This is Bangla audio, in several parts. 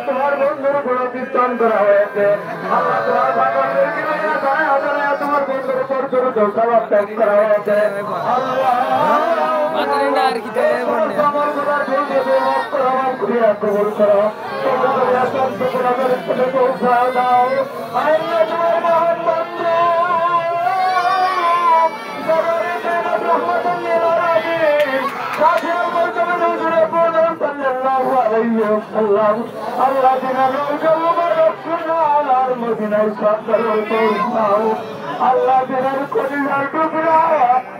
তোমার বন্ধুর কোনো কীর্তন করা হয়েছে আল্লাহ তোমার পাগলদেরকে তোমার বন্ধুর উপর দ্রুত সবাব ত্যাগ করা হয়েছে আল্লাহ কবুল করো পৌঁছাও দাও আল্লাহ তোমার মহান বন্ধু আল্লাহ মদিনায় সরকার আল্লাহ দিনের কলিজার টুকরা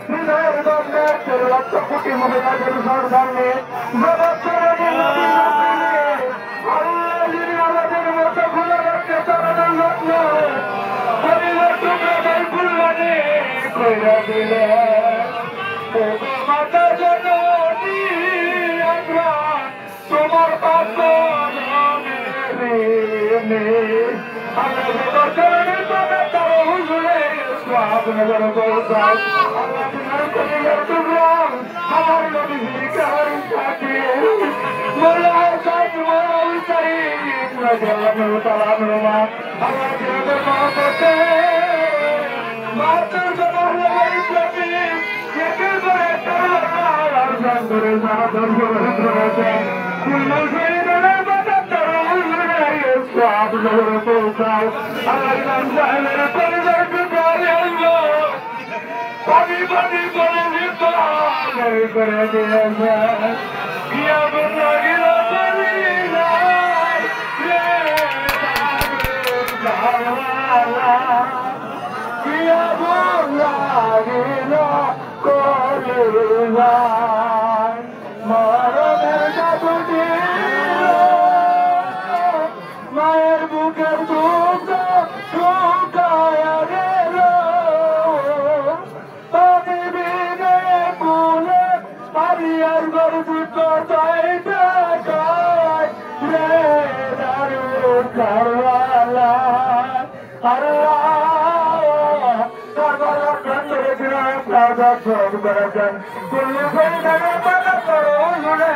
হৃদয়ের গন্ধে 13 লক্ষ কোটি মহিলাদের সন্ধানে আল্লাহ যিনি আমাদের মতো খুলে রাখতে চরণের যত্ন কলিজার টুকরা তাই ফুলবানি কইরা দিলে মাতা জননী আমরা তোমার পাত্র আপনাদের বলতাম আল্লাহ তোমার কলিজার টুকরা আমার নবী কারণ থাকে মোল্লাহ সাহেব মোল্লাহ সাহেব রাদিয়াল্লাহু তাআলা আনহু আল্লাহ তোমাদের মহব্বতে মাতার জবাহর প্রতি একেবারে তার আরজান করে সারা দরবার করেছে কুল্লু শহীদের বাদার আপনাদের বলতাম আল্লাহ তাআলার কলিজার টুকরা পানি পানি করে করে দিয়েছে ইয়া বন্ধা গিলা পানি নাই ইয়া বন্ধা গিলা করে নাই মরণের কাছে মায়ের বুকের দুঃখ শুকায়া গেল আর গর্বিত চাইতে চাই রে দারু কারওয়ালা আল্লাহ কারওয়ালা করে দিনা প্লাজা সব করেছেন কুল্লু শহীদের বাদা করো নুরে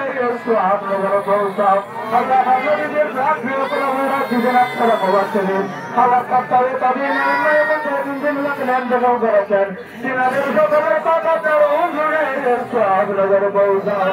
সুহাব নগর বলতাম আল্লাহ হাজরিদের রাখি উপলব্ধরা দিবেন আপনারা প্রবাসী আল্লাহ কাতারে তাদের নামে দিন লাগলেন দেখাও করেছেন তিনাদের সকলের কথা করো নুরে সুহাব নগর বলতাম